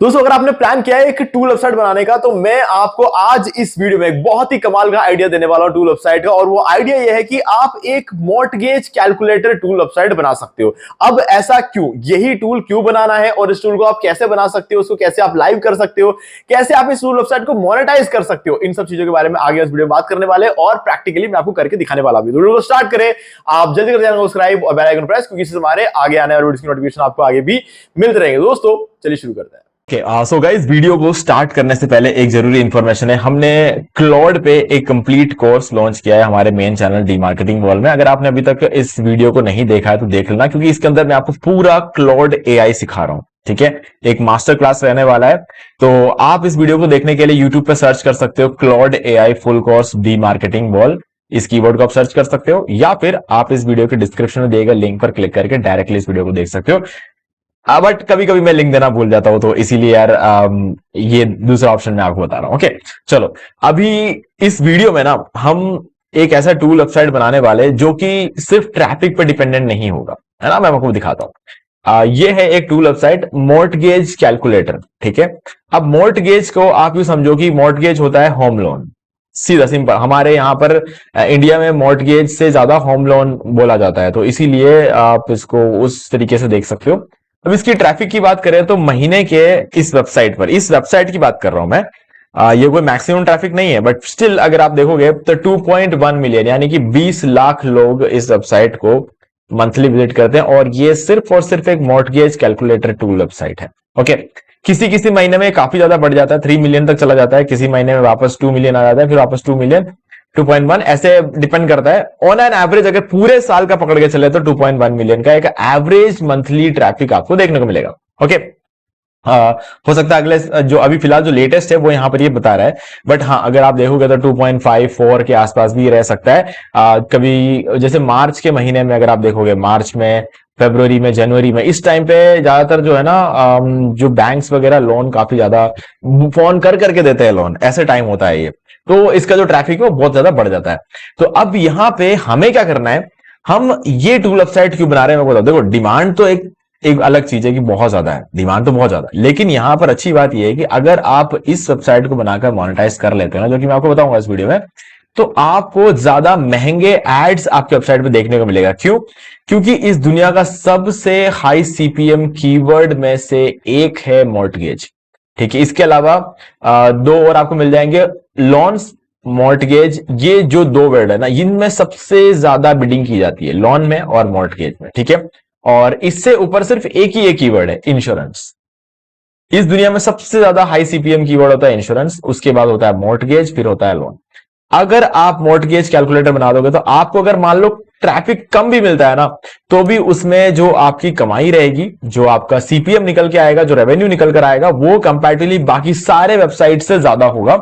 दोस्तों अगर आपने प्लान किया है एक टूल वेबसाइट बनाने का तो मैं आपको आज इस वीडियो में एक बहुत ही कमाल का आइडिया देने वाला हूं टूल वेबसाइट का। और वो आइडिया यह है कि आप एक मॉर्टगेज कैलकुलेटर टूल वेबसाइट बना सकते हो। अब ऐसा क्यों, यही टूल क्यों बनाना है और इस टूल को आप कैसे बना सकते हो, उसको कैसे आप लाइव कर सकते हो, कैसे आप इस टूल वेबसाइट को मोनेटाइज कर सकते हो, इन सब चीजों के बारे में आगे इस वीडियो में बात करने वाले और प्रैक्टिकली मैं आपको करके दिखाने वाला हूं। वीडियो को स्टार्ट करें, आप जल्दी कर चैनल को सब्सक्राइब और बेल आइकन प्रेस, क्योंकि इससे हमारे आगे आने वाले वीडियोस की नोटिफिकेशन आपको आगे भी मिलते रहेंगे। दोस्तों चलिए शुरू करते हैं। सो गाइस, वीडियो को स्टार्ट करने से पहले एक जरूरी इंफॉर्मेशन है। हमने क्लॉड पे एक कंप्लीट कोर्स लॉन्च किया है हमारे main channel D marketing wall में। अगर आपने अभी तक इस वीडियो को नहीं देखा है तो देख लेना, क्योंकि इसके अंदर मैं आपको पूरा क्लॉड एआई सिखा रहा हूं। ठीक है, एक मास्टर क्लास रहने वाला है। तो आप इस वीडियो को देखने के लिए यूट्यूब पे सर्च कर सकते हो Claude AI full course D marketing wall, इस कीवर्ड को आप सर्च कर सकते हो, या फिर आप इस वीडियो के डिस्क्रिप्शन में दिए गए लिंक पर क्लिक करके डायरेक्टली इस वीडियो को देख सकते हो। बट कभी कभी मैं लिंक देना भूल जाता हूं, तो इसीलिए यार ये दूसरा ऑप्शन मैं आपको बता रहा हूं। ओके, चलो अभी इस वीडियो में ना हम एक ऐसा टूल वेबसाइट बनाने वाले जो कि सिर्फ ट्रैफिक पर डिपेंडेंट नहीं होगा, है ना। मैं आपको दिखाता हूं। ये है एक टूल वेबसाइट मॉर्टगेज कैलकुलेटर। ठीक है, अब मॉर्टगेज को आप यूं समझो कि मॉर्टगेज होता है होम लोन। सीधा सिंपल, हमारे यहां पर इंडिया में मॉर्टगेज से ज्यादा होम लोन बोला जाता है, तो इसीलिए आप इसको उस तरीके से देख सकते हो। अब इसकी ट्रैफिक की बात करें तो महीने के इस वेबसाइट की बात कर रहा हूं मैं। ये कोई मैक्सिमम ट्रैफिक नहीं है, बट स्टिल अगर आप देखोगे तो 2.1 मिलियन यानी कि 20 लाख लोग इस वेबसाइट को मंथली विजिट करते हैं, और ये सिर्फ और सिर्फ एक मॉर्टगेज कैलकुलेटर टूल वेबसाइट है। ओके, किसी किसी महीने में काफी ज्यादा बढ़ जाता है, 3 मिलियन तक चला जाता है, किसी महीने में वापस 2 मिलियन आ जाता है, फिर वापस 2 मिलियन, 2.1 ऐसे डिपेंड करता है। ऑन एन एवरेज अगर पूरे साल का पकड़ के चले तो 2.1 मिलियन का एक एवरेज मंथली ट्रैफिक आपको देखने को मिलेगा। ओके, हो सकता है अगले जो अभी फिलहाल जो लेटेस्ट है वो यहां पर ये बता रहा है, बट हाँ अगर आप देखोगे तो 2.54 के आसपास भी रह सकता है। कभी जैसे मार्च के महीने में अगर आप देखोगे, मार्च में, फरवरी में, जनवरी में, इस टाइम पे ज्यादातर जो है ना जो बैंक्स वगैरह लोन काफी ज्यादा फोन कर करके देते हैं लोन, ऐसे टाइम होता है ये, तो इसका जो ट्रैफिक है वो बहुत ज्यादा बढ़ जाता है। तो अब यहां पे हमें क्या करना है, हम ये टूल वेबसाइट क्यों बना रहे हैं मैं बताऊं। देखो, डिमांड तो एक अलग चीज है कि बहुत ज्यादा है, डिमांड तो बहुत ज्यादा है, लेकिन यहां पर अच्छी बात यह है कि अगर आप इस वेबसाइट को बनाकर मोनेटाइज कर लेते हो ना, जो कि मैं आपको बताऊंगा इस वीडियो में, तो आपको ज्यादा महंगे एड्स आपके वेबसाइट पे देखने को मिलेगा। क्यों? क्योंकि इस दुनिया का सबसे हाई सीपीएम कीवर्ड में से एक है मॉर्टगेज। ठीक है, इसके अलावा दो और आपको मिल जाएंगे, लॉन्स, मॉर्टगेज। ये जो दो वर्ड है ना, इनमें सबसे ज्यादा बिडिंग की जाती है, लॉन में और मॉर्टगेज में। ठीक है, और इससे ऊपर सिर्फ एक ही एक कीवर्ड है, इंश्योरेंस। इस दुनिया में सबसे ज्यादा हाई सीपीएम कीवर्ड होता है इंश्योरेंस, उसके बाद होता है मॉर्टगेज, फिर होता है लोन। अगर आप मॉर्टगेज कैलकुलेटर बना दोगे तो आपको अगर मान लो ट्रैफिक कम भी मिलता है ना, तो भी उसमें जो आपकी कमाई रहेगी, जो आपका सीपीएम निकल के आएगा, जो रेवेन्यू निकल कर आएगा, वो कंपैरेटिवली बाकी सारे वेबसाइट से ज्यादा होगा।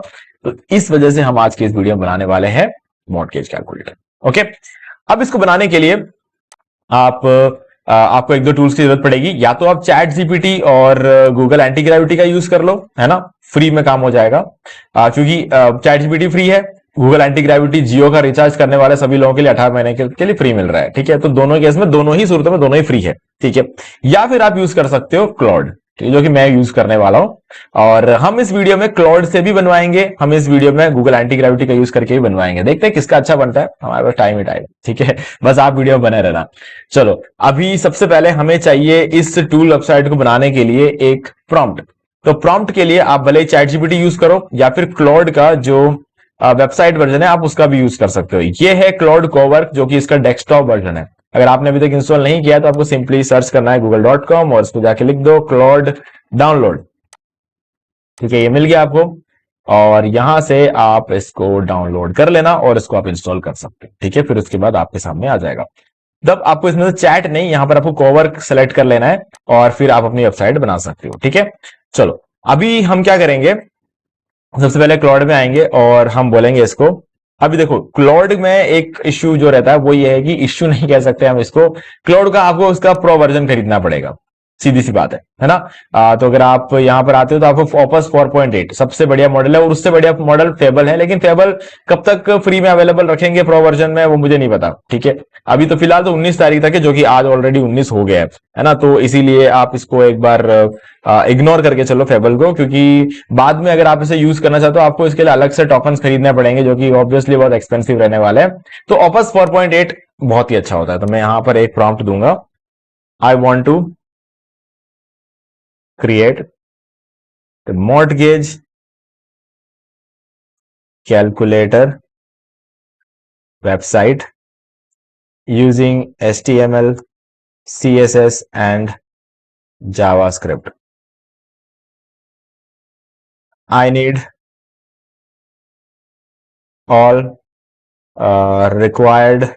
तो इस वजह से हम आज की इस वीडियो में बनाने वाले हैं मॉर्टगेज कैलकुलेटर। ओके, अब इसको बनाने के लिए आपको एक दो टूल्स की जरूरत पड़ेगी। या तो आप चैट जीपीटी और गूगल एंटी ग्रेविटी का यूज कर लो, है ना, फ्री में काम हो जाएगा। क्योंकि चैट जीपीटी फ्री है, गूगल एंटी ग्रेविटी जियो का रिचार्ज करने वाले सभी लोगों के लिए 18 महीने के लिए फ्री मिल रहा है। ठीक है, तो दोनों केस में, दोनों ही सूरतों में दोनों ही फ्री है। ठीक है, या फिर आप यूज कर सकते हो क्लॉड, जो कि मैं यूज करने वाला हूं, और हम इस वीडियो में क्लॉड से भी बनवाएंगे, हम इस वीडियो में गूगल एंटी ग्रेविटी का यूज करके भी बनवाएंगे। देखते हैं किसका अच्छा बनता है, हमारे पास टाइम ही टाइम। ठीक है, बस आप वीडियो में बने रहना। चलो, अभी सबसे पहले हमें चाहिए इस टूल वेबसाइट को बनाने के लिए एक प्रॉम्प्ट। तो प्रॉम्प्ट के लिए आप भले चैट जीपीटी यूज करो या फिर क्लॉड का जो वेबसाइट वर्जन है आप उसका भी यूज कर सकते हो। ये है क्लॉड कोवर्क, जो कि इसका डेस्कटॉप वर्जन है। अगर आपने अभी तक इंस्टॉल नहीं किया तो आपको सिंपली सर्च करना है google.com और इसको जाके लिख दो क्लॉड डाउनलोड। ठीक है, ये मिल गया आपको, और यहां से आप इसको डाउनलोड कर लेना और इसको आप इंस्टॉल कर सकते हो। ठीक है, फिर उसके बाद आपके सामने आ जाएगा। तब आपको इसमें से चैट नहीं, यहां पर आपको कोवर्क सेलेक्ट कर लेना है और फिर आप अपनी वेबसाइट बना सकते हो। ठीक है, चलो अभी हम क्या करेंगे, सबसे पहले क्लॉड में आएंगे और हम बोलेंगे इसको। अभी देखो, क्लॉड में एक इश्यू जो रहता है वो ये है कि, इश्यू नहीं कह सकते हम इसको, क्लॉड का आपको उसका प्रो वर्जन खरीदना पड़ेगा। सीधी सी बात है ना। तो अगर आप यहां पर आते हो तो आपको ओपस 4.8 सबसे बढ़िया मॉडल है, और उससे बढ़िया मॉडल फेबल है, लेकिन फेबल कब तक फ्री में अवेलेबल रखेंगे प्रो वर्जन में वो मुझे नहीं पता, ठीक है। अभी तो फिलहाल तो 19 तारीख तक है, जो कि आज ऑलरेडी 19 हो गया है ना। तो इसीलिए आप इसको एक बार इग्नोर करके चलो फेबल को, क्योंकि बाद में अगर आप इसे यूज करना चाहते हो आपको इसके लिए अलग से टोकन खरीदने पड़ेंगे, जो कि ऑब्वियसली बहुत एक्सपेंसिव रहने वाले हैं। तो ओपस 4.8 बहुत ही अच्छा होता है। तो मैं यहां पर एक प्रॉम्प्ट दूंगा, I want to create the mortgage calculator website using HTML, CSS and JavaScript. I need all required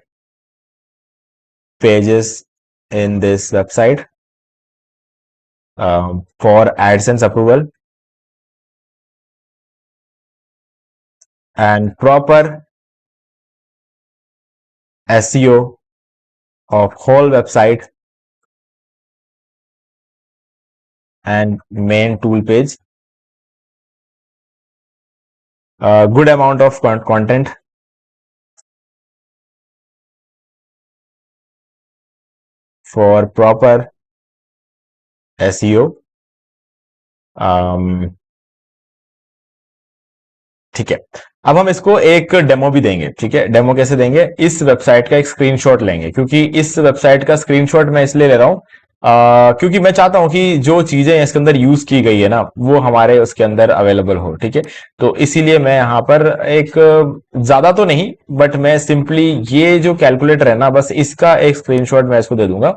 pages in this website for AdSense approval and proper SEO of whole website and main tool page. Good amount of content for proper SEO. ठीक है, अब हम इसको एक demo भी देंगे, ठीक है। डेमो कैसे देंगे, इस वेबसाइट का एक स्क्रीनशॉट लेंगे, क्योंकि इस वेबसाइट का स्क्रीनशॉट मैं इसलिए ले रहा हूं क्योंकि मैं चाहता हूं कि जो चीजें इसके अंदर यूज की गई है ना वो हमारे उसके अंदर अवेलेबल हो, ठीक है। तो इसीलिए मैं यहां पर एक ज्यादा तो नहीं, बट मैं सिंपली ये जो कैलकुलेटर है ना बस इसका एक स्क्रीनशॉट मैं इसको दे दूंगा।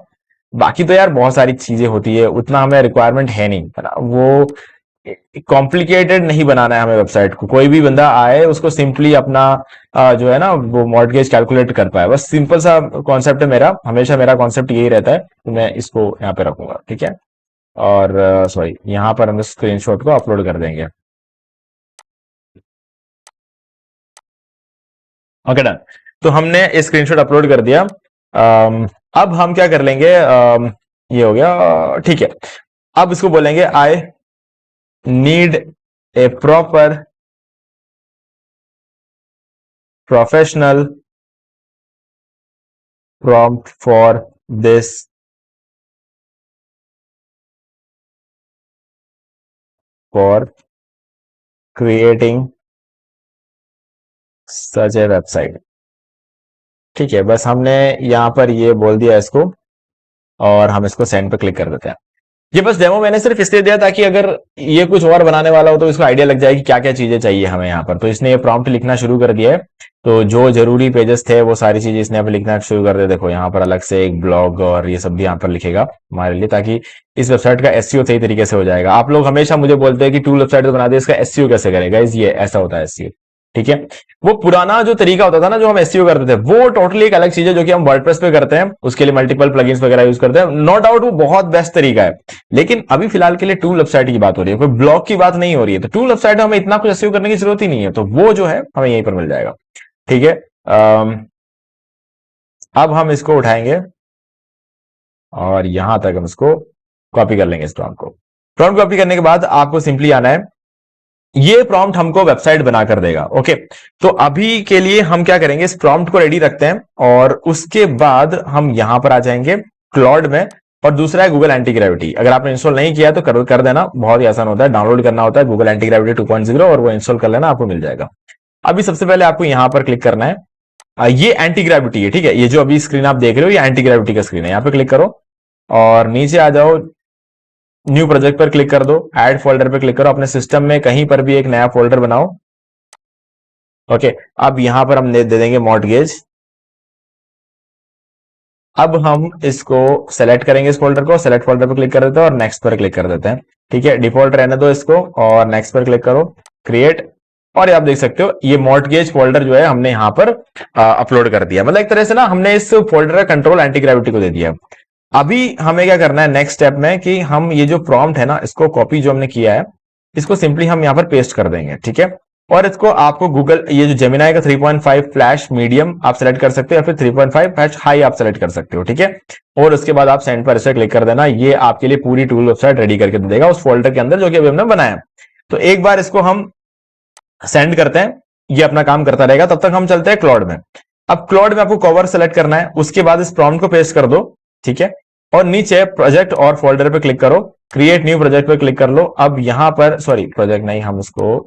बाकी तो यार बहुत सारी चीजें होती है, उतना हमें रिक्वायरमेंट है नहीं, है ना। वो कॉम्प्लिकेटेड नहीं बनाना है हमें वेबसाइट को, कोई भी बंदा आए उसको सिंपली अपना जो है ना वो मॉर्टगेज कैलकुलेट कर पाए, बस सिंपल सा कॉन्सेप्ट है मेरा। हमेशा मेरा कॉन्सेप्ट यही रहता है, तो मैं इसको यहाँ पे रखूंगा, ठीक है। और सॉरी, यहाँ पर हम स्क्रीनशॉट को अपलोड कर देंगे। ओके डन, तो हमने स्क्रीनशॉट अपलोड कर दिया। अब हम क्या कर लेंगे, ये हो गया, ठीक है। अब इसको बोलेंगे I need a proper professional prompt for this for creating such a website। ठीक है, बस हमने यहां पर ये बोल दिया इसको, और हम इसको सेंड पे क्लिक कर देते हैं। ये बस डेमो मैंने सिर्फ इसलिए दिया ताकि अगर ये कुछ और बनाने वाला हो तो इसको आइडिया लग जाए कि क्या क्या चीजें चाहिए हमें यहाँ पर। तो इसने ये प्रॉम्प्ट लिखना शुरू कर दिया है, तो जो जरूरी पेजेस थे वो सारी चीजें इसने यहाँ पे लिखना शुरू कर दिया। देखो यहाँ पर अलग से एक ब्लॉग और ये सब भी यहाँ पर लिखेगा हमारे लिए, ताकि इस वेबसाइट का एसईओ सही तरीके से हो जाएगा। आप लोग हमेशा मुझे बोलते हैं कि टूल वेबसाइट तो बना दे, इसका एसईओ कैसे करेगा, ये ऐसा होता है एसईओ, ठीक है। वो पुराना जो तरीका होता था ना जो हम एसईओ करते थे, वो टोटली एक अलग चीज है जो कि हम वर्डप्रेस पे करते हैं, उसके लिए मल्टीपल प्लगइन्स वगैरह यूज करते हैं। नो डाउट वो बहुत बेस्ट तरीका है, लेकिन अभी फिलहाल के लिए टूल वेबसाइट की बात हो रही है, कोई ब्लॉग की बात नहीं हो रही है। तो टूल वेबसाइट में हमें इतना कुछ एसईओ करने की जरूरत ही नहीं है, तो वो जो है हमें यहीं पर मिल जाएगा, ठीक है। अब हम इसको उठाएंगे और यहां तक हम इसको कॉपी कर लेंगे। इस प्रॉम्प्ट को, प्रॉम्प्ट कॉपी करने के बाद आपको सिंपली आना है, ये प्रॉम्प्ट हमको वेबसाइट बनाकर देगा। ओके, तो अभी के लिए हम क्या करेंगे, इस प्रॉम्प्ट को रेडी रखते हैं और उसके बाद हम यहां पर आ जाएंगे क्लॉड में, और दूसरा है गूगल एंटी ग्रेविटी। अगर आपने इंस्टॉल नहीं किया तो कर देना, बहुत ही आसान होता है। डाउनलोड करना होता है गूगल एंटी ग्रेविटी 2.0 और वो इंस्टॉल कर लेना, आपको मिल जाएगा। अभी सबसे पहले आपको यहां पर क्लिक करना है, ये एंटी ग्रेविटी है, ठीक है। ये जो अभी स्क्रीन आप देख रहे हो ये एंटी ग्रेविटी का स्क्रीन है। यहां पे क्लिक करो और नीचे आ जाओ, न्यू प्रोजेक्ट पर क्लिक कर दो, ऐड फोल्डर पर क्लिक करो, अपने सिस्टम में कहीं पर भी एक नया फोल्डर बनाओ। ओके, अब यहां पर हम दे देंगे मॉर्टगेज। अब हम इसको सेलेक्ट करेंगे, इस फोल्डर को सेलेक्ट फोल्डर पर क्लिक कर देते हैं और नेक्स्ट पर क्लिक कर देते हैं, ठीक है। डिफॉल्ट रहने दो इसको और नेक्स्ट पर क्लिक करो, क्रिएट, और आप देख सकते हो ये मॉर्टगेज फोल्डर जो है हमने यहां पर अपलोड कर दिया। मतलब एक तरह से ना हमने इस फोल्डर का कंट्रोल एंटी ग्रेविटी को दे दिया। अभी हमें क्या करना है नेक्स्ट स्टेप में, कि हम ये जो प्रॉम्प्ट है ना इसको कॉपी जो हमने किया है इसको सिंपली हम यहां पर पेस्ट कर देंगे, ठीक है। और इसको आपको गूगल ये जो जेमिनाई का 3.5 फ्लैश मीडियम आप सेलेक्ट कर सकते हो या फिर 3.5 फ्लैश हाई आप सेलेक्ट कर सकते हो, ठीक है। और उसके बाद आप सेंड पर इसे क्लिक कर देना, ये आपके लिए पूरी टूल वेबसाइट रेडी करके दे देगा उस फोल्डर के अंदर जो कि अभी हमने बनाया। तो एक बार इसको हम सेंड करते हैं, ये अपना काम करता रहेगा, तब तक हम चलते हैं क्लाउड में। अब क्लाउड में आपको कवर सेलेक्ट करना है, उसके बाद इस प्रॉम्प्ट को पेस्ट कर दो, ठीक है। और नीचे प्रोजेक्ट और फोल्डर पे क्लिक करो, क्रिएट न्यू प्रोजेक्ट पे क्लिक कर लो। अब यहां पर सॉरी प्रोजेक्ट नहीं, हम इसको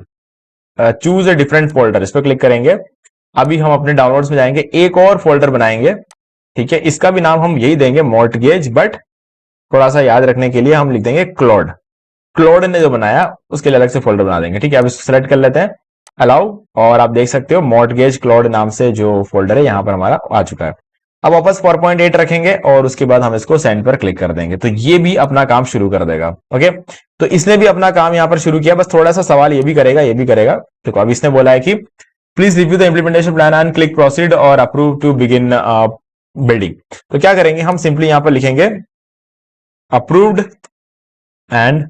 चूज ए डिफरेंट फोल्डर इस पर क्लिक करेंगे। अभी हम अपने डाउनलोड्स में जाएंगे, एक और फोल्डर बनाएंगे, ठीक है। इसका भी नाम हम यही देंगे मॉर्टगेज, बट थोड़ा सा याद रखने के लिए हम लिख देंगे क्लाउड। क्लाउड ने जो बनाया उसके लिए अलग से फोल्डर बना देंगे, ठीक है। अब इसको सेलेक्ट कर लेते हैं, अलाउ, और आप देख सकते हो मॉर्टगेज क्लाउड नाम से जो फोल्डर है यहां पर हमारा आ चुका है। अब वापस 4.8 रखेंगे और उसके बाद हम इसको सेंड पर क्लिक कर देंगे, तो ये भी अपना काम शुरू कर देगा। ओके, तो इसने भी अपना काम यहां पर शुरू किया, बस थोड़ा सा सवाल ये भी करेगा, ये भी करेगा। देखो अब इसने बोला है कि please review the implementation plan and click proceed और अप्रूव टू बिगिन बिल्डिंग। तो क्या करेंगे, हम सिंपली यहां पर लिखेंगे अप्रूव्ड एंड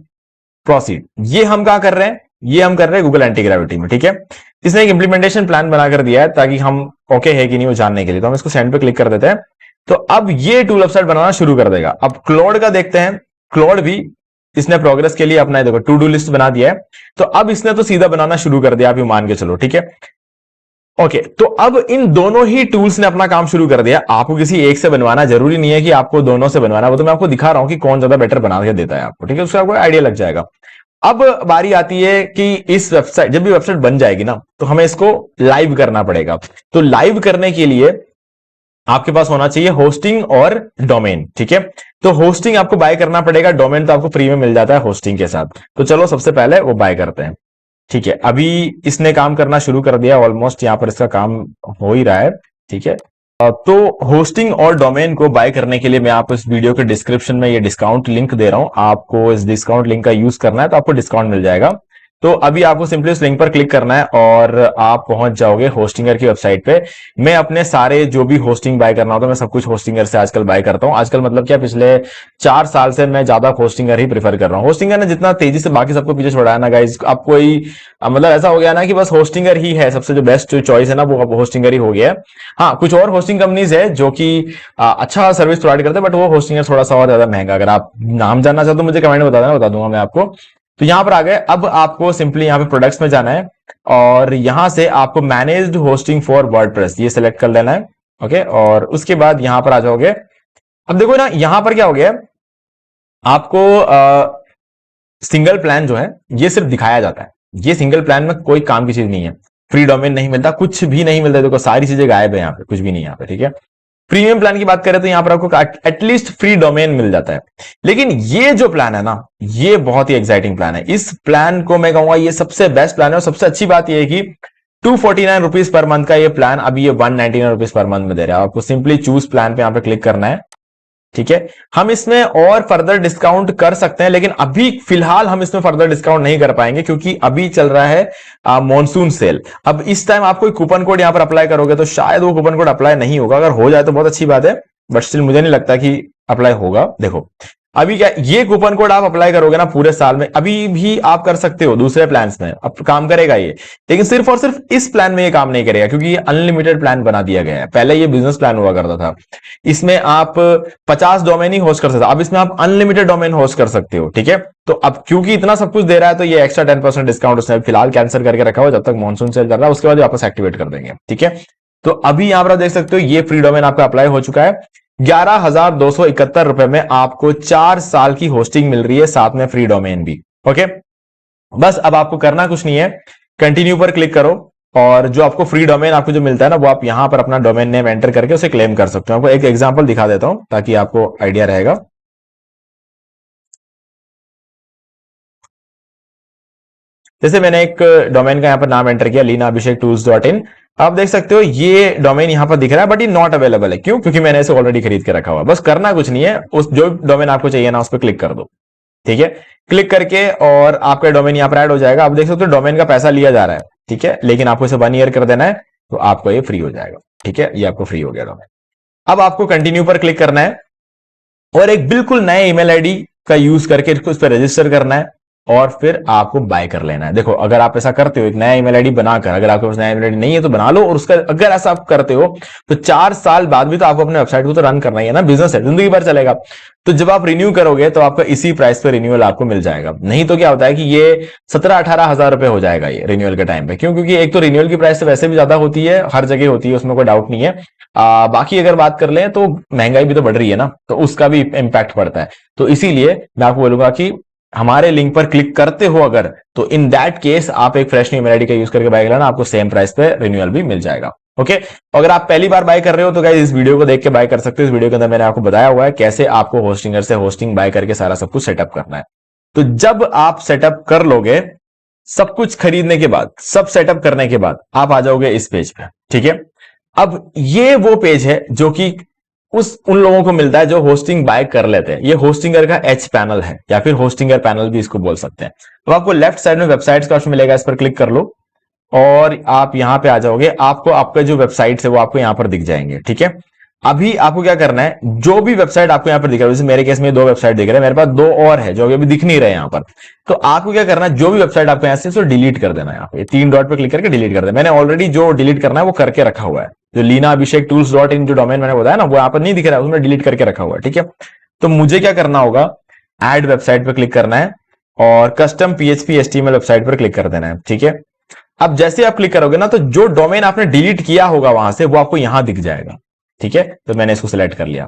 प्रोसीड। ये हम क्या कर रहे हैं, ये हम कर रहे हैं गूगल एंटी ग्रेविटी में, ठीक है। इसने एक इंप्लीमेंटेशन प्लान बनाकर दिया है ताकि हम ओके है कि नहीं वो जानने के लिए। तो हम इसको सेंड पे क्लिक कर देते हैं, तो अब ये टूल वेबसाइट बनाना शुरू कर देगा। अब क्लाउड का देखते हैं, क्लाउड भी इसने प्रोग्रेस के लिए अपना देखो टू डू लिस्ट बना दिया है। तो अब इसने तो सीधा बनाना शुरू कर दिया, आप ये मान के चलो, ठीक है। ओके, तो अब इन दोनों ही टूल्स ने अपना काम शुरू कर दिया। आपको किसी एक से बनवाना जरूरी नहीं है कि आपको दोनों से बनवाना, वो तो मैं आपको दिखा रहा हूं कि कौन ज्यादा बेटर बना के देता है आपको, ठीक है। उसका आपको आइडिया लग जाएगा। अब बारी आती है कि इस वेबसाइट, जब भी वेबसाइट बन जाएगी ना, तो हमें इसको लाइव करना पड़ेगा। तो लाइव करने के लिए आपके पास होना चाहिए होस्टिंग और डोमेन, ठीक है। तो होस्टिंग आपको बाय करना पड़ेगा, डोमेन तो आपको फ्री में मिल जाता है होस्टिंग के साथ। तो चलो सबसे पहले वो बाय करते हैं, ठीक है। अभी इसने काम करना शुरू कर दिया, ऑलमोस्ट यहां पर इसका काम हो ही रहा है, ठीक है। तो होस्टिंग और डोमेन को बाय करने के लिए मैं आपको इस वीडियो के डिस्क्रिप्शन में ये डिस्काउंट लिंक दे रहा हूं। आपको इस डिस्काउंट लिंक का यूज करना है तो आपको डिस्काउंट मिल जाएगा। तो अभी आपको सिंपली उस लिंक पर क्लिक करना है और आप पहुंच जाओगे होस्टिंगर की वेबसाइट पे। मैं अपने सारे जो भी होस्टिंग बाय करना होता है मैं सब कुछ होस्टिंगर से आजकल बाय करता हूं। आजकल मतलब क्या, पिछले 4 साल से मैं ज्यादा होस्टिंगर ही प्रीफर कर रहा हूं। होस्टिंगर ने जितना तेजी से बाकी सबको पीछे छोड़ा है ना गाइज, अब कोई मतलब ऐसा हो गया ना कि बस होस्टिंगर ही है सबसे जो बेस्ट चॉइस है ना, वो अब होस्टिंगर ही हो गया है। हाँ, कुछ और होस्टिंग कंपनीज है जो कि अच्छा सर्विस प्रोवाइड करते हैं, बट वो होस्टिंगर थोड़ा सा और ज्यादा महंगा। अगर आप नाम जानना चाहते हो मुझे कमेंट में बता देना, बता दूंगा मैं आपको। तो यहां पर आ गए, अब आपको सिंपली यहां पे प्रोडक्ट्स में जाना है और यहां से आपको मैनेज्ड होस्टिंग फॉर वर्डप्रेस ये सिलेक्ट कर लेना है, ओके। और उसके बाद यहां पर आ जाओगे। अब देखो ना यहां पर क्या हो गया, आपको सिंगल प्लान जो है ये सिर्फ दिखाया जाता है। ये सिंगल प्लान में कोई काम की चीज नहीं है, फ्री डोमेन नहीं मिलता, कुछ भी नहीं मिलता। देखो सारी चीजें गायब है यहाँ पे, कुछ भी नहीं यहाँ पे, ठीक है। प्रीमियम प्लान की बात करें तो यहां पर आपको एटलीस्ट फ्री डोमेन मिल जाता है। लेकिन ये जो प्लान है ना, ये बहुत ही एक्साइटिंग प्लान है। इस प्लान को मैं कहूंगा ये सबसे बेस्ट प्लान है। और सबसे अच्छी बात यह है कि 249 रुपीज पर मंथ का ये प्लान अभी ये 199 रुपीज पर मंथ में दे रहा है। आपको सिंपली चूज प्लान पे यहां पे क्लिक करना है, ठीक है। हम इसमें और फर्दर डिस्काउंट कर सकते हैं, लेकिन अभी फिलहाल हम इसमें फर्दर डिस्काउंट नहीं कर पाएंगे क्योंकि अभी चल रहा है मॉनसून सेल। अब इस टाइम आप कोई कूपन कोड यहां पर अप्लाई करोगे तो शायद वो कूपन कोड अप्लाई नहीं होगा। अगर हो जाए तो बहुत अच्छी बात है, बट स्टिल मुझे नहीं लगता कि अप्लाई होगा। देखो अभी क्या, ये कूपन कोड आप अप्लाई करोगे ना पूरे साल में, अभी भी आप कर सकते हो दूसरे प्लान्स में, अब काम करेगा ये। लेकिन सिर्फ और सिर्फ इस प्लान में ये काम नहीं करेगा क्योंकि ये अनलिमिटेड प्लान बना दिया गया है। पहले ये बिजनेस प्लान हुआ करता था, इसमें आप 50 डोमेन ही होस्ट कर सकते हो, अब इसमें आप अनलिमिटेड डोमेन होस्ट कर सकते हो, ठीक है। तो अब क्योंकि इतना सब कुछ दे रहा है तो ये एक्स्ट्रा 10% डिस्काउंट उसने फिलहाल कैंसिल करके रखा हुआ जब तक मॉनसून सेल चल रहा है, उसके बाद वापस एक्टिवेट कर देंगे, ठीक है। तो अभी यहां पर आप देख सकते हो ये फ्री डोमेन आपका अप्लाई हो चुका है। 11,271 रुपए में आपको 4 साल की होस्टिंग मिल रही है, साथ में फ्री डोमेन भी, ओके। बस अब आपको करना कुछ नहीं है, कंटिन्यू पर क्लिक करो और जो आपको फ्री डोमेन आपको जो मिलता है ना, वो आप यहां पर अपना डोमेन नेम एंटर करके उसे क्लेम कर सकते हो। आपको एक एग्जांपल दिखा देता हूं ताकि आपको आइडिया रहेगा। जैसे मैंने एक डोमेन का यहां पर नाम एंटर किया, leanaabhishek-tools.in। आप देख सकते हो ये डोमेन यहां पर दिख रहा है, बट ये नॉट अवेलेबल है। क्यों? क्योंकि मैंने इसे ऑलरेडी खरीद के रखा हुआ। बस करना कुछ नहीं है, उस जो डोमेन आपको चाहिए ना उस पर क्लिक कर दो, ठीक है। क्लिक करके और आपका डोमेन यहां पर ऐड हो जाएगा। आप देख सकते हो डोमेन का पैसा लिया जा रहा है, ठीक है, लेकिन आपको इसे 1 ईयर कर देना है तो आपको ये फ्री हो जाएगा, ठीक है। ये आपको फ्री हो गया डोमेन। अब आपको कंटिन्यू पर क्लिक करना है और एक बिल्कुल नए ईमेल आईडी का यूज करके इसको इस पर रजिस्टर करना है। और फिर आपको बाय कर लेना है। देखो अगर आप ऐसा करते हो, एक नया ईमेल आईडी बनाकर, अगर आपके पास नया ईमेल आईडी नहीं है तो बना लो, और उसका अगर ऐसा आप करते हो तो 4 साल बाद भी तो आपको अपने वेबसाइट को तो रन करना ही है ना, बिजनेस है, जिंदगी भर चलेगा। तो जब आप रिन्यू करोगे तो आपका इसी प्राइस पे रिन्यूअल आपको मिल जाएगा। नहीं तो क्या होता है कि ये 17-18 हजार रुपए हो जाएगा ये रिन्यूअल के टाइम पे। क्यों? क्योंकि एक तो रिन्यूअल की प्राइस तो वैसे भी ज्यादा होती है, हर जगह होती है, उसमें कोई डाउट नहीं है। बाकी अगर बात कर लें तो महंगाई भी तो बढ़ रही है ना, तो उसका भी इंपैक्ट पड़ता है। तो इसीलिए मैं आपको बोलूंगा कि हमारे लिंक पर क्लिक करते हो अगर, तो इन दैट केस आप एक फ्रेश न्यू ईमेल आईडी का यूज करके बाय कर लेना, आपको सेम प्राइस पे रिन्यूअल भी मिल जाएगा। ओके, अगर आप पहली बार बाय कर रहे हो तो गाइस इस वीडियो को देख के बाय कर सकते हो। इस वीडियो के अंदर मैंने आपको बताया हुआ है कैसे आपको होस्टिंगर से होस्टिंग बाय करके सारा सब कुछ सेटअप करना है। तो जब आप सेटअप कर लोगे, सब कुछ खरीदने के बाद, सब सेटअप करने के बाद आप आ जाओगे इस पेज पे। ठीक है, अब ये वो पेज है जो कि उन लोगों को मिलता है जो होस्टिंग बाय कर लेते हैं। ये होस्टिंगर का एच पैनल है, या फिर होस्टिंगर पैनल भी इसको बोल सकते हैं। तो आपको लेफ्ट साइड में वेबसाइट्स का ऑप्शन मिलेगा, इस पर क्लिक कर लो और आप यहां पे आ जाओगे। आपको आपका जो वेबसाइट है वो आपको यहां पर दिख जाएंगे। ठीक है, अभी आपको क्या करना है, जो भी वेबसाइट आपको यहां पर दिख रहा है, जैसे मेरे केस में 2 वेबसाइट दिख रहे हैं, मेरे पास 2 और है जो अभी दिख नहीं रहे यहां पर। तो आपको क्या करना है, जो भी वेबसाइट आपको यहां से डिलीट कर देना है। यहाँ पे 3 डॉट पे क्लिक करके डिलीट कर देना। मैंने ऑलरेडी जो डिलीट करना है वो करके रखा हुआ है। जो लीना अभिषेक टूल्स डॉट इन जो डोमेन मैंने बताया ना, वो यहां पर नहीं दिख रहा है, उसमें डिलीट करके रखा हुआ है। ठीक है, तो मुझे क्या करना होगा, ऐड वेबसाइट पर क्लिक करना है और कस्टम PHP HTML वेबसाइट पर क्लिक कर देना है। ठीक है, अब जैसे आप क्लिक करोगे ना, तो जो डोमेन आपने डिलीट किया होगा वहां से, वो आपको यहां दिख जाएगा। ठीक है, तो मैंने इसको सिलेक्ट कर लिया।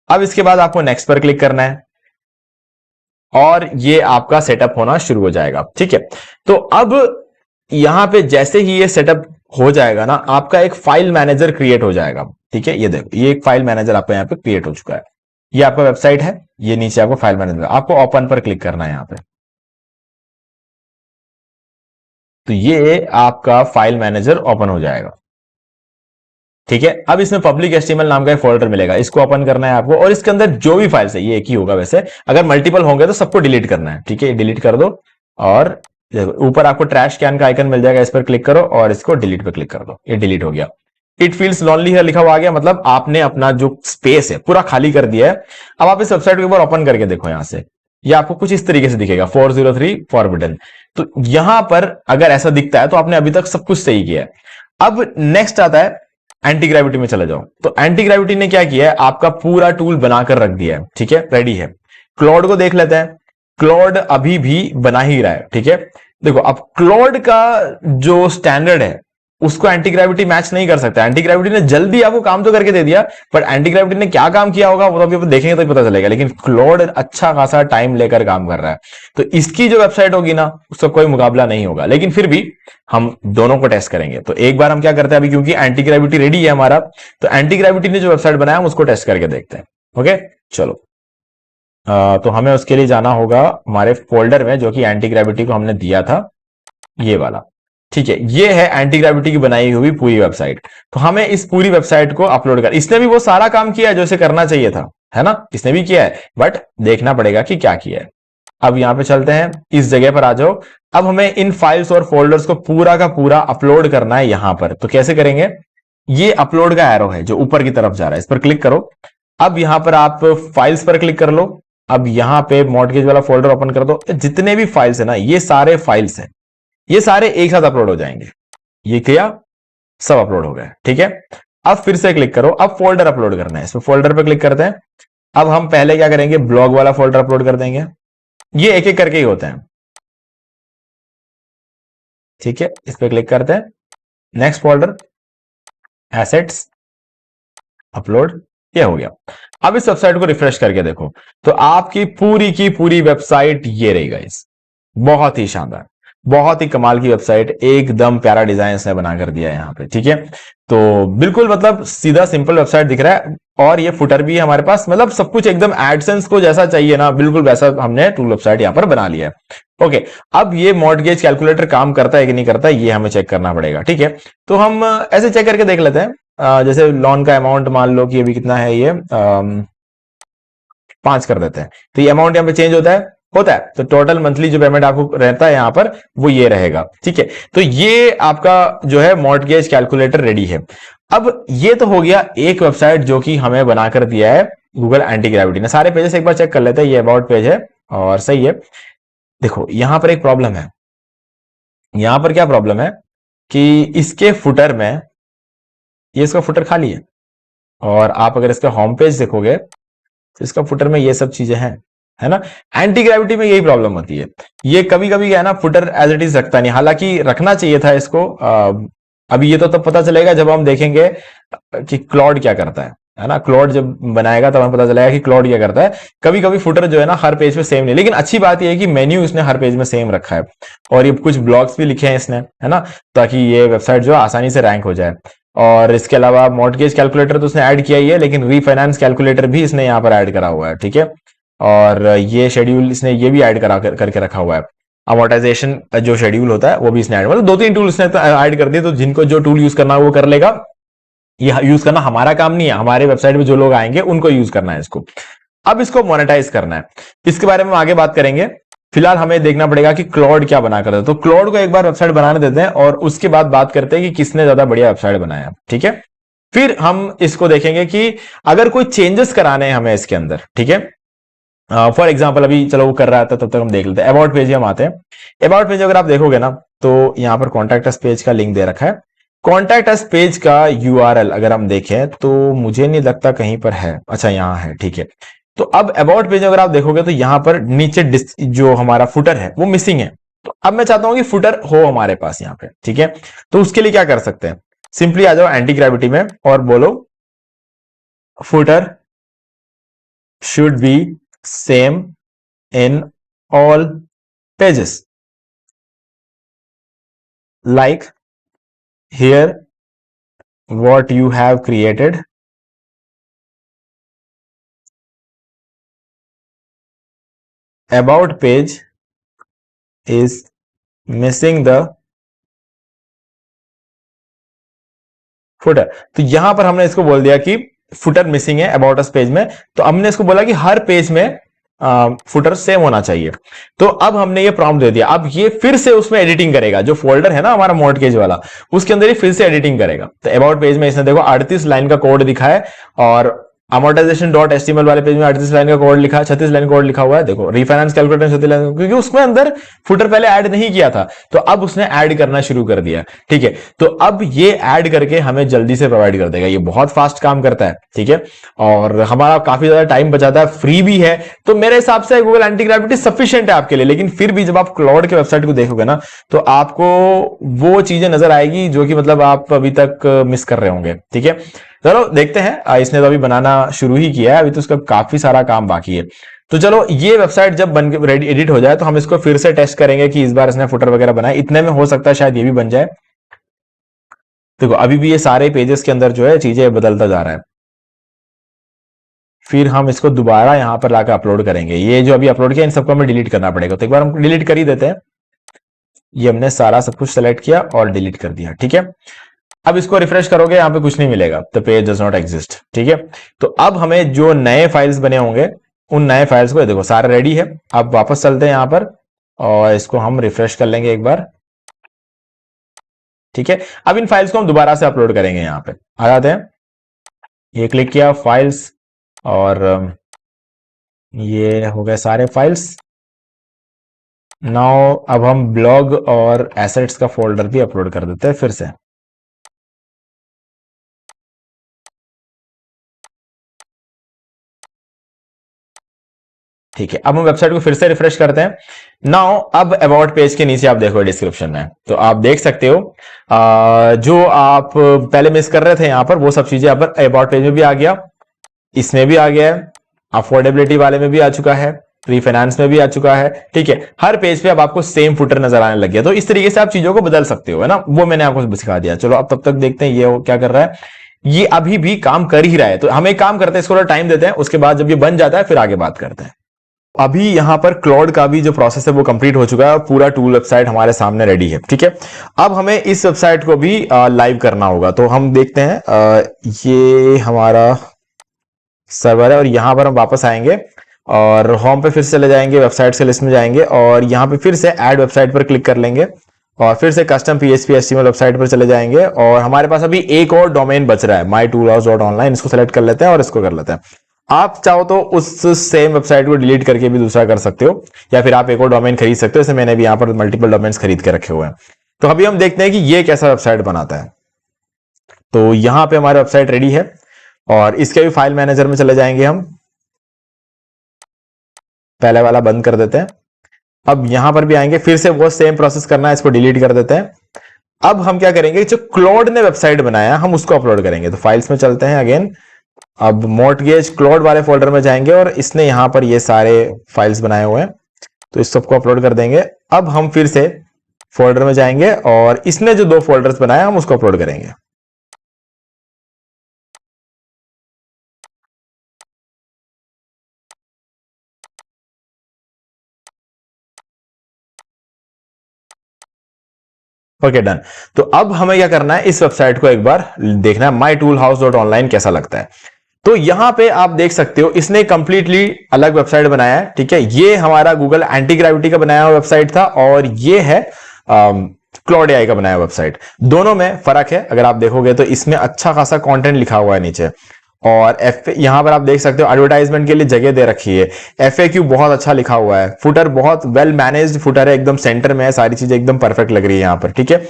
अब इसके बाद आपको नेक्स्ट पर क्लिक करना है और ये आपका सेटअप होना शुरू हो जाएगा। ठीक है, तो अब यहां पे जैसे ही ये सेटअप हो जाएगा ना, आपका एक फाइल मैनेजर क्रिएट हो जाएगा। ठीक है, ये देखो, ये एक फाइल मैनेजर आपका यहां पे क्रिएट हो चुका है। ये आपका वेबसाइट है, ये नीचे आपको फाइल मैनेजर, आपको ओपन पर क्लिक करना है यहां पे। तो ये आपका फाइल मैनेजर ओपन हो जाएगा। ठीक है, अब इसमें पब्लिक HTML नाम का एक फोल्डर मिलेगा, इसको ओपन करना है आपको, और इसके अंदर जो भी फाइल्स है, ये एक ही होगा वैसे, अगर मल्टीपल होंगे तो सबको डिलीट करना है। ठीक है, डिलीट कर दो और ऊपर आपको ट्रैश कैन का आइकन मिल जाएगा, इस पर क्लिक करो और इसको डिलीट पे क्लिक कर दो। ये डिलीट हो गया। इट फील्स लॉनली है लिखा हुआ आ गया, मतलब आपने अपना जो स्पेस है पूरा खाली कर दिया है। अब आप इस वेबसाइट को एक बार ओपन करके देखो यहां से, ये आपको कुछ इस तरीके से दिखेगा, 403 फॉरबिडन। तो यहां पर अगर ऐसा दिखता है तो आपने अभी तक सब कुछ सही किया है। अब नेक्स्ट आता है एंटी ग्रेविटी में चले जाओ। तो एंटी ग्रेविटी ने क्या किया है, आपका पूरा टूल बनाकर रख दिया है। ठीक है, रेडी है। क्लॉड को देख लेते हैं। क्लॉड अभी भी बना ही रहा है। ठीक है, देखो अब क्लॉड का जो स्टैंडर्ड है उसको एंटी ग्रेविटी मैच नहीं कर सकता। एंटी ग्रेविटी ने जल्दी आपको काम तो करके दे दिया, पर एंटी ग्रेविटी ने क्या काम किया होगा वो तो अभी आप देखेंगे तो पता चलेगा। लेकिन क्लॉड अच्छा खासा टाइम लेकर काम कर रहा है, तो इसकी जो वेबसाइट होगी ना, उसका कोई मुकाबला नहीं होगा। लेकिन फिर भी हम दोनों को टेस्ट करेंगे। तो एक बार हम क्या करते हैं अभी, क्योंकि एंटी ग्रेविटी रेडी है हमारा, तो एंटी ग्रेविटी ने जो वेबसाइट बनाया हम उसको टेस्ट करके देखते हैं। ओके, चलो। तो हमें उसके लिए जाना होगा हमारे फोल्डर में जो कि एंटी ग्रेविटी को हमने दिया था, ये वाला। ठीक है, ये है एंटी ग्रेविटी की बनाई हुई पूरी वेबसाइट। तो हमें इस पूरी वेबसाइट को अपलोड कर, इसने भी वो सारा काम किया है जो इसे करना चाहिए था, है ना, इसने भी किया है, बट देखना पड़ेगा कि क्या किया है। अब यहां पे चलते हैं, इस जगह पर आ जाओ। अब हमें इन फाइल्स और फोल्डर्स को पूरा का पूरा अपलोड करना है यहां पर। तो कैसे करेंगे, ये अपलोड का एरो है जो ऊपर की तरफ जा रहा है, इस पर क्लिक करो। अब यहां पर आप फाइल्स पर क्लिक कर लो। अब यहां पे मॉर्टगेज वाला फोल्डर ओपन कर दो। जितने भी फाइल्स है ना, ये सारे फाइल्स हैं, ये सारे एक साथ अपलोड हो जाएंगे। ये किया, सब अपलोड हो गए। ठीक है, अब फिर से क्लिक करो। अब फोल्डर अपलोड करना है, इसमें फोल्डर पर क्लिक करते हैं। अब हम पहले क्या करेंगे, ब्लॉग वाला फोल्डर अपलोड कर देंगे। ये एक एक करके ही होते हैं। ठीक है, इस पर क्लिक करते हैं। नेक्स्ट फोल्डर, एसेट्स, अपलोड, ये हो गया। अब इस वेबसाइट को रिफ्रेश करके देखो तो आपकी पूरी की पूरी वेबसाइट ये रही गाइस। बहुत ही शानदार, बहुत ही कमाल की वेबसाइट, एकदम प्यारा डिजाइन इसने बना कर दिया है यहाँ पे। ठीक है, तो बिल्कुल मतलब सीधा सिंपल वेबसाइट दिख रहा है, और ये फुटर भी है हमारे पास, मतलब सब कुछ एकदम एडसेंस को जैसा चाहिए ना, बिल्कुल वैसा हमने टूल वेबसाइट यहाँ पर बना लिया है। ओके, अब ये मॉर्टगेज कैलकुलेटर काम करता है कि नहीं करता है, ये हमें चेक करना पड़ेगा। ठीक है, तो हम ऐसे चेक करके देख लेते हैं। जैसे लोन का अमाउंट मान लो कि अभी कितना है, ये 5 कर देते हैं। तो ये अमाउंट यहाँ पे चेंज होता है, तो टोटल मंथली जो पेमेंट आपको रहता है यहाँ पर वो ये रहेगा। ठीक है, तो ये आपका जो है मॉर्टगेज कैलकुलेटर रेडी है। अब ये तो हो गया एक वेबसाइट जो कि हमें बनाकर दिया है गूगल एंटी ग्रेविटी ने। सारे पेजेस एक बार चेक कर लेते हैं। ये अबाउट पेज है और सही है। देखो यहां पर एक प्रॉब्लम है। यहां पर क्या प्रॉब्लम है कि इसके फुटर में, ये इसका फुटर खाली है, और आप अगर इसका होम पेज देखोगे तो इसका फुटर में ये सब चीजें हैं, है ना। एंटी ग्रेविटी में यही प्रॉब्लम होती है, ये कभी कभी है ना फुटर एज इट इज रखता नहीं, हालांकि रखना चाहिए था इसको। अभी ये तो तब पता चलेगा जब हम देखेंगे कि क्लॉड क्या करता है ना। क्लॉड जब बनाएगा तब हमें पता चलेगा कि क्लॉड क्या करता है। कभी कभी फुटर जो है ना हर पेज पे सेम नहीं, लेकिन अच्छी बात यह है कि मेन्यू इसने हर पेज में सेम रखा है, और ये कुछ ब्लॉग्स भी लिखे हैं इसने, है ना, ताकि ये वेबसाइट जो है आसानी से रैंक हो जाए। और इसके अलावा मॉर्टगेज कैलकुलेटर तो उसने ऐड किया ही है, लेकिन रीफाइनेंस कैलकुलेटर भी इसने यहाँ पर ऐड करा हुआ है, ठीक है। और ये शेड्यूल इसने ये भी ऐड करके रखा हुआ है, अमोर्टाइजेशन जो शेड्यूल होता है वो भी इसने ऐड, मतलब 2-3 टूल इसने ऐड कर दिए। तो जिनको जो टूल यूज करना है वो कर लेगा, ये यूज करना हमारा काम नहीं है, हमारे वेबसाइट पे जो लोग आएंगे उनको यूज करना है इसको। अब इसको मोनेटाइज करना है, इसके बारे में आगे बात करेंगे। फिलहाल हमें देखना पड़ेगा कि क्लॉड क्या बना कर, तो क्लॉड को एक बार वेबसाइट बनाने देते हैं और उसके बाद बात करते हैं कि किसने ज्यादा बढ़िया वेबसाइट बनाया, ठीक है। फिर हम इसको देखेंगे कि अगर कोई चेंजेस कराने हैं हमें इसके अंदर, ठीक है। फॉर एग्जाम्पल अभी चलो वो कर रहा था, तब तक हम देख लेते हैं। अबाउट पेज हम आते हैं। अबाउट पेज अगर आप देखोगे ना तो यहां पर कॉन्टैक्ट अस पेज का लिंक दे रखा है। कॉन्टैक्ट अस पेज का यूआरएल अगर हम देखें तो मुझे नहीं लगता कहीं पर है, अच्छा यहां है, ठीक है। तो अब अबाउट पेज अगर आप देखोगे तो यहां पर नीचे जो हमारा फुटर है वो मिसिंग है। तो अब मैं चाहता हूं कि फुटर हो हमारे पास यहां पे, ठीक है। तो उसके लिए क्या कर सकते हैं, सिंपली आ जाओ एंटी ग्रेविटी में और बोलो footer should be same in all pages, like here what you have created about page is missing the footer। तो यहां पर हमने इसको बोल दिया कि फुटर मिसिंग है अबाउट अस पेज में, तो हमने इसको बोला कि हर पेज में फुटर सेम होना चाहिए। तो अब हमने ये प्रॉम्प्ट दे दिया, अब ये फिर से उसमें एडिटिंग करेगा, जो फोल्डर है ना हमारा मॉर्टगेज वाला उसके अंदर ये फिर से एडिटिंग करेगा। तो अबाउट पेज में इसने देखो 38 लाइन का कोड दिखा है, और अमोर्टाइजेशन डॉट एचटीएमएल वाले पेज में 38 लाइन का कोड लिखा है, 36 लाइन कोड लिखा हुआ है। देखो रिफाइनेंस कैलकुलेटर 36 लाइन, क्योंकि उसमें अंदर फुटर पहले ऐड नहीं किया था, तो अब उसने ऐड करना शुरू कर दिया, ठीक है। तो अब ये ऐड करके हमें जल्दी से प्रोवाइड कर देगा, ये बहुत फास्ट काम करता है, ठीक है, और हमारा काफी ज्यादा टाइम बचाता है, फ्री भी है। तो मेरे हिसाब से गूगल एंटी ग्रेविटी सफिशिएंट है आपके लिए। लेकिन फिर भी जब आप क्लाउड के वेबसाइट को देखोगे ना तो आपको वो चीजें नजर आएगी जो कि मतलब आप अभी तक मिस कर रहे होंगे, ठीक है। चलो देखते हैं, इसने तो अभी बनाना शुरू ही किया है, अभी तो उसका काफी सारा काम बाकी है। तो चलो ये वेबसाइट जब बन के रेडी एडिट हो जाए तो हम इसको फिर से टेस्ट करेंगे कि इस बार इसने फुटर वगैरह बनाए, इतने में हो सकता है शायद ये भी बन जाए। देखो अभी भी ये सारे पेजेस के अंदर जो है चीजें बदलता जा रहा है। फिर हम इसको दोबारा यहां पर लाकर अपलोड करेंगे, ये जो अभी अपलोड किया इन सबको हमें डिलीट करना पड़ेगा, तो एक बार हम डिलीट कर ही देते हैं। ये हमने सारा सब कुछ सेलेक्ट किया और डिलीट कर दिया, ठीक है। अब इसको रिफ्रेश करोगे यहां पे कुछ नहीं मिलेगा, the page does not exist, ठीक है। तो अब हमें जो नए फाइल्स बने होंगे उन नए फाइल्स को, देखो सारे रेडी है। अब वापस चलते हैं यहां पर और इसको हम रिफ्रेश कर लेंगे एक बार, ठीक है। अब इन फाइल्स को हम दोबारा से अपलोड करेंगे, यहां पे आ जाते हैं, ये क्लिक किया फाइल्स, और ये हो गए सारे फाइल्स। नाउ अब हम ब्लॉग और एसेट्स का फोल्डर भी अपलोड कर देते हैं फिर से। ठीक है, अब हम वेबसाइट को फिर से रिफ्रेश करते हैं। नाउ अब अबाउट पेज के नीचे आप देखो डिस्क्रिप्शन में, तो आप देख सकते हो जो आप पहले मिस कर रहे थे यहां पर वो सब चीजें यहाँ पर अबाउट पेज में भी आ गया, इसमें भी आ गया है, अफोर्डेबिलिटी वाले में भी आ चुका है, रीफाइनेंस में भी आ चुका है, ठीक है। हर पेज पे अब आपको सेम फुटर नजर आने लग गया। तो इस तरीके से आप चीजों को बदल सकते हो, है ना, वो मैंने आपको सिखा दिया। चलो अब तब तक देखते हैं ये क्या कर रहा है। ये अभी भी काम कर ही रहा है, तो हम एक काम करते हैं, इसको थोड़ा टाइम देते हैं, उसके बाद जब ये बन जाता है फिर आगे बात करते हैं। अभी यहां पर क्लाउड का भी जो प्रोसेस है वो कंप्लीट हो चुका है, पूरा टूल वेबसाइट हमारे सामने रेडी है, ठीक है। अब हमें इस वेबसाइट को भी लाइव करना होगा, तो हम देखते हैं ये हमारा सर्वर है, और यहां पर हम वापस आएंगे और होम पे फिर से चले जाएंगे, वेबसाइट से लिस्ट में जाएंगे और यहां पे फिर से ऐड वेबसाइट पर क्लिक कर लेंगे और फिर से कस्टम PHP HTML वेबसाइट पर चले जाएंगे। और हमारे पास अभी एक और डोमेन बच रहा है mytoolhouse.online, इसको सेलेक्ट कर लेते हैं और इसको कर लेते हैं। आप चाहो तो उस सेम वेबसाइट को डिलीट करके भी दूसरा कर सकते हो, या फिर आप एक और डोमेन खरीद सकते हो। जैसे मैंने भी यहां पर मल्टीपल डोमेन्स खरीद के रखे हुए हैं। तो अभी हम देखते हैं कि ये कैसा वेबसाइट बनाता है। तो यहां पे हमारी वेबसाइट रेडी है और इसके भी फाइल मैनेजर में चले जाएंगे हम। पहले वाला बंद कर देते हैं। अब यहां पर भी आएंगे, फिर से वो सेम प्रोसेस करना है, इसको डिलीट कर देते हैं। अब हम क्या करेंगे, जो क्लॉड ने वेबसाइट बनाया हम उसको अपलोड करेंगे। तो फाइल्स में चलते हैं अगेन। अब मॉर्टगेज क्लॉड वाले फोल्डर में जाएंगे और इसने यहां पर ये सारे फाइल्स बनाए हुए हैं, तो इस सबको अपलोड कर देंगे। अब हम फिर से फोल्डर में जाएंगे और इसने जो 2 फोल्डर्स बनाए हम उसको अपलोड करेंगे। Okay done. तो अब हमें क्या करना है, इस वेबसाइट को एक बार देखना है, mytoolhouse.online कैसा लगता है। तो यहां पे आप देख सकते हो इसने कंप्लीटली अलग वेबसाइट बनाया है। ठीक है, ये हमारा गूगल एंटी ग्रेविटी का बनाया हुआ वेबसाइट था और ये है क्लॉड एआई का बनाया वेबसाइट। दोनों में फर्क है। अगर आप देखोगे तो इसमें अच्छा खासा कंटेंट लिखा हुआ है नीचे, और यहां पर आप देख सकते हो एडवर्टाइजमेंट के लिए जगह दे रखी है। एफएक्यू बहुत अच्छा लिखा हुआ है। फुटर बहुत वेल मैनेज्ड फुटर है, एकदम सेंटर में है, सारी चीजें एकदम परफेक्ट लग रही है यहां पर। ठीक है,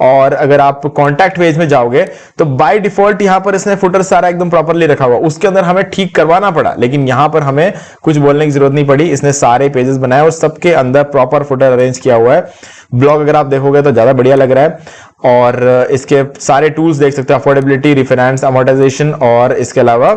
और अगर आप कॉन्टैक्ट पेज में जाओगे तो बाय डिफॉल्ट यहां पर इसने फुटर सारा एकदम प्रॉपरली रखा हुआ। उसके अंदर हमें ठीक करवाना पड़ा, लेकिन यहां पर हमें कुछ बोलने की जरूरत नहीं पड़ी। इसने सारे पेजेस बनाए और सबके अंदर प्रॉपर फुटर अरेंज किया हुआ है। ब्लॉग अगर आप देखोगे तो ज्यादा बढ़िया लग रहा है। और इसके सारे टूल्स देख सकते हो, अफोर्डेबिलिटी, रिफाइनेंस, अमोर्टाइजेशन, और इसके अलावा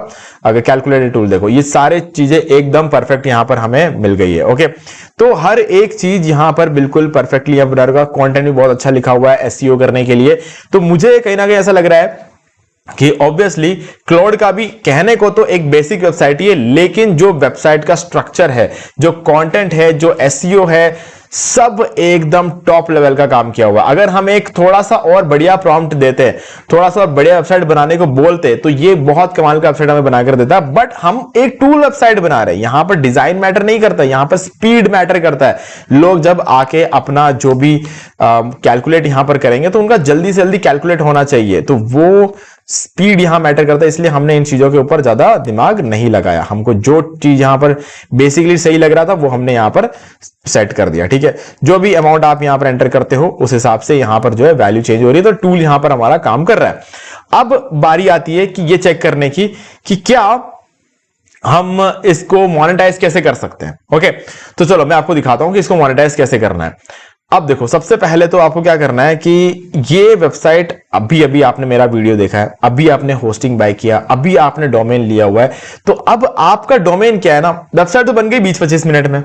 अगर कैलकुलेटर टूल देखो, ये सारे चीजें एकदम परफेक्ट यहां पर हमें मिल गई है। ओके, तो हर एक चीज यहां पर बिल्कुल परफेक्टली अब का कंटेंट भी बहुत अच्छा लिखा हुआ है एसईओ करने के लिए। तो मुझे कहीं ना कहीं ऐसा लग रहा है कि ऑब्वियसली क्लॉड का भी कहने को तो एक बेसिक वेबसाइट ही है, लेकिन जो वेबसाइट का स्ट्रक्चर है, जो कंटेंट है, जो एसईओ है, सब एकदम टॉप लेवल का काम किया हुआ। अगर हम एक थोड़ा सा और बढ़िया प्रॉम्प्ट देते, थोड़ा सा बढ़िया वेबसाइट बनाने को बोलते, तो ये बहुत कमाल का वेबसाइट हमें बनाकर देता। बट हम एक टूल वेबसाइट बना रहे हैं, यहां पर डिजाइन मैटर नहीं करता, यहां पर स्पीड मैटर करता है। लोग जब आके अपना जो भी कैलकुलेट यहां पर करेंगे तो उनका जल्दी से जल्दी कैलकुलेट होना चाहिए, तो वो स्पीड यहां मैटर करता है। इसलिए हमने इन चीजों के ऊपर ज्यादा दिमाग नहीं लगाया। हमको जो चीज यहां पर बेसिकली सही लग रहा था वो हमने यहां पर सेट कर दिया। ठीक है, जो भी अमाउंट आप यहां पर एंटर करते हो उस हिसाब से यहां पर जो है वैल्यू चेंज हो रही है। तो टूल यहां पर हमारा काम कर रहा है। अब बारी आती है कि ये चेक करने की कि क्या हम इसको मोनेटाइज कैसे कर सकते हैं। ओके, तो चलो मैं आपको दिखाता हूं कि इसको मोनेटाइज कैसे करना है। अब देखो, सबसे पहले तो आपको क्या करना है कि ये वेबसाइट अभी अभी आपने मेरा वीडियो देखा है, अभी आपने होस्टिंग बाय किया, अभी आपने डोमेन लिया हुआ है। तो अब आपका डोमेन क्या है ना, वेबसाइट तो बन गई 20-25 मिनट में।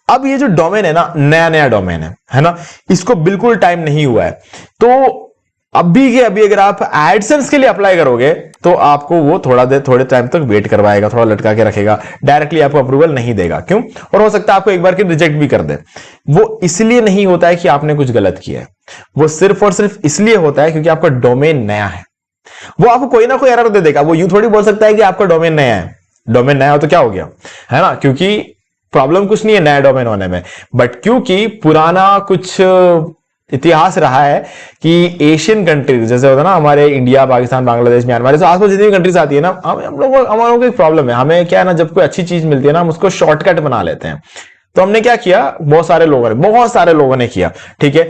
अब ये जो डोमेन है ना, नया नया डोमेन है ना, इसको बिल्कुल टाइम नहीं हुआ है। तो अभी के अभी अगर आप एडसेंस के लिए अप्लाई करोगे तो आपको वो थोड़े टाइम तक वेट करवाएगा, थोड़ा लटका के रखेगा, डायरेक्टली आपको अप्रूवल नहीं देगा। क्यों? और हो सकता है आपको एक बार के रिजेक्ट भी कर दे। वो इसलिए नहीं होता है कि आपने कुछ गलत किया है, वो सिर्फ और सिर्फ इसलिए होता है क्योंकि आपका डोमेन नया है। वो आपको कोई ना कोई एरर दे देगा। वो यूं थोड़ी बोल सकता है कि आपका डोमेन नया है। डोमेन नया हो तो क्या हो गया, है ना, क्योंकि प्रॉब्लम कुछ नहीं है नया डोमेन होने में, बट क्योंकि पुराना कुछ इतिहास रहा है कि एशियन कंट्रीज जैसे होता है ना, हमारे इंडिया, पाकिस्तान, बांग्लादेश, म्यांमार, तो आसपास जितनी भी कंट्रीज आती है ना, हम लोगों को एक प्रॉब्लम है। हमें क्या है ना, जब कोई अच्छी चीज मिलती है ना, हम उसको शॉर्टकट बना लेते हैं। तो हमने क्या किया, बहुत सारे लोगों ने किया। ठीक है,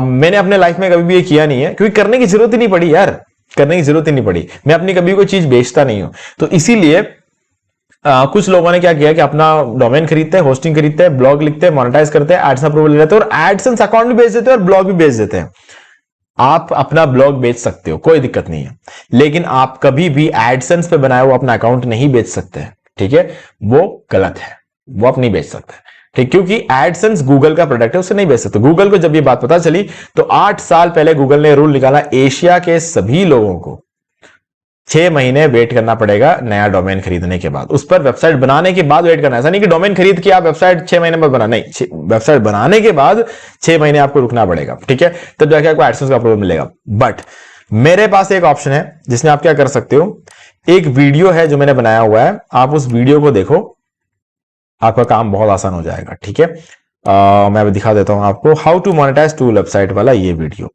मैंने अपने लाइफ में कभी भी ये किया नहीं है, क्योंकि करने की जरूरत ही नहीं पड़ी यार, करने की जरूरत ही नहीं पड़ी। मैं अपनी कभी कोई चीज बेचता नहीं हूं, तो इसीलिए कुछ लोगों ने क्या किया कि अपना डोमेन खरीदते हैं, होस्टिंग खरीदते हैं, ब्लॉग लिखते हैं, मोनेटाइज करते हैं, एडसेंस अप्रूवल लेते हैं, और एडसेंस अकाउंट भी बेच देते हैं और ब्लॉग भी बेच देते हैं। आप अपना ब्लॉग बेच सकते हो, कोई दिक्कत नहीं है, लेकिन आप कभी भी एडसेंस पे बनाया हुआ अपना अकाउंट नहीं बेच सकते। ठीक है, वो गलत है, वो आप नहीं बेच सकते। ठीक, क्योंकि एडसेंस गूगल का प्रोडक्ट है, उसे नहीं बेच सकते। गूगल को जब ये बात पता चली तो 8 साल पहले गूगल ने रूल निकाला, एशिया के सभी लोगों को 6 महीने वेट करना पड़ेगा नया डोमेन खरीदने के बाद, उस पर वेबसाइट बनाने के बाद वेट करना। ऐसा नहीं कि डोमेन खरीद के आप वेबसाइट 6 महीने बाद बना, नहीं, वेबसाइट बनाने के बाद 6 महीने आपको रुकना पड़ेगा। ठीक है, तब जाके आपको एडसेंस का अप्रूवल मिलेगा। बट मेरे पास एक ऑप्शन है जिसमें आप क्या कर सकते हो, एक वीडियो है जो मैंने बनाया हुआ है, आप उस वीडियो को देखो, आपका काम बहुत आसान हो जाएगा। ठीक है, मैं दिखा देता हूं आपको, how to monetize tool website वाला ये वीडियो।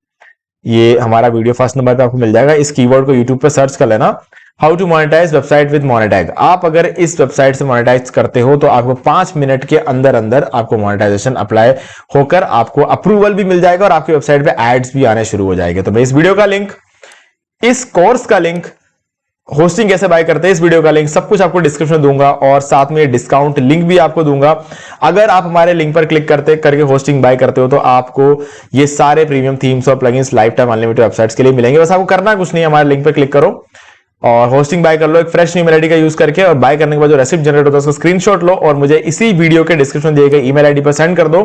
ये हमारा वीडियो फर्स्ट नंबर पे आपको मिल जाएगा। इस कीवर्ड को यूट्यूब पे सर्च कर लेना, how to monetize website with Monetag. आप अगर इस वेबसाइट से मोनेटाइज करते हो तो आपको 5 मिनट के अंदर अंदर आपको मोनेटाइजेशन अप्लाई होकर आपको अप्रूवल भी मिल जाएगा और आपकी वेबसाइट पे एड्स भी आने शुरू हो जाएंगे। तो मैं इस वीडियो का लिंक, इस कोर्स का लिंक, होस्टिंग कैसे बाय करते हैं इस वीडियो का लिंक, सब कुछ आपको डिस्क्रिप्शन दूंगा और साथ में डिस्काउंट लिंक भी आपको दूंगा। अगर आप हमारे लिंक पर क्लिक करके होस्टिंग बाय करते हो तो आपको ये सारे प्रीमियम थीम्स और plugins life time unlimited websites के लिए मिलेंगे। बस आपको करना कुछ नहीं है, हमारे लिंक पर क्लिक करो और होस्टिंग बाय कर लो एक फ्रेश ईमेल आईडी का यूज करके, और बाय करने के बाद जो रेसिप्ट जनरेट होता है उसका स्क्रीनशॉट लो और मुझे इसी वीडियो के डिस्क्रिप्शन दिए गए ईमेल आईडी पर सेंड कर दो।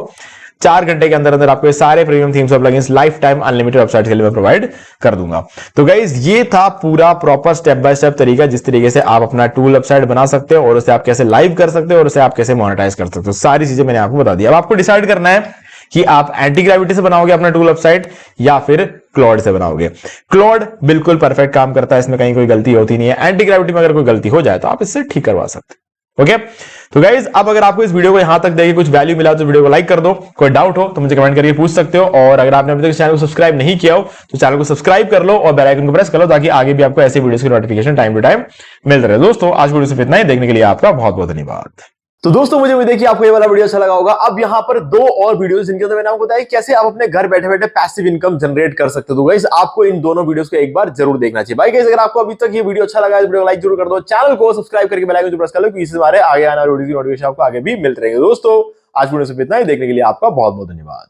4 घंटे के अंदर अंदर आपको ये सारे प्रीमियम थीम्स और plugins life time unlimited website के लिए मैं प्रोवाइड कर दूंगा। तो गाइज ये था पूरा प्रॉपर स्टेप बाय स्टेप तरीका जिस तरीके से आप अपना टूल वेबसाइट बना सकते हो और उसे आप कैसे लाइव कर सकते हो और उसे आप कैसे मोनेटाइज कर सकते हो। सारी चीजें मैंने आपको बता दी। अब आपको डिसाइड करना है कि आप एंटी ग्रेविटी से बनाओगे अपना टूल वेबसाइट या फिर क्लॉड से बनाओगे। क्लॉड बिल्कुल परफेक्ट काम करता है, इसमें कहीं कोई गलती होती नहीं है। एंटी ग्रेविटी में अगर कोई गलती हो जाए तो आप इससे ठीक करवा सकते हैं। ओके तो गाइज अब अगर आपको इस वीडियो को यहां तक देखे कुछ वैल्यू मिला तो वीडियो को लाइक कर दो। कोई डाउट हो तो मुझे कमेंट करके पूछ सकते हो और अगर आपने अभी तक चैनल को सब्सक्राइब नहीं किया हो तो चैनल को सब्सक्राइब कर लो और बेल आइकन को प्रेस कर लो ताकि आगे भी आपको ऐसे वीडियोस की नोटिफिकेशन टाइम टू टाइम मिलते रहे। दोस्तों आज वीडियो सिर्फ इतना ही, देखने के लिए आपका बहुत बहुत धन्यवाद। तो दोस्तों मुझे उम्मीद है कि आपको ये वाला वीडियो अच्छा लगा होगा। अब यहाँ पर 2 और वीडियोस जिनके अंदर मैंने आपको बताया कैसे आप अपने घर बैठे बैठे पैसिव इनकम जनरेट कर सकते हो। तो गाइस आपको इन दोनों वीडियोस को एक बार जरूर देखना चाहिए। भाई गाइस अगर आपको अभी तक ये वीडियो अच्छा लगा है तो वीडियो को लाइक जरूर कर दो, चैनल को सब्सक्राइब करके बेल आइकन प्रेस कर लो क्योंकि इससे हमारे आगे आने वाली वीडियो की नोटिफिकेशन आपको आगे भी मिलते रहेंगे। दोस्तों आज वीडियो सिर्फ इतना ही, देखने के लिए आपका बहुत बहुत धन्यवाद।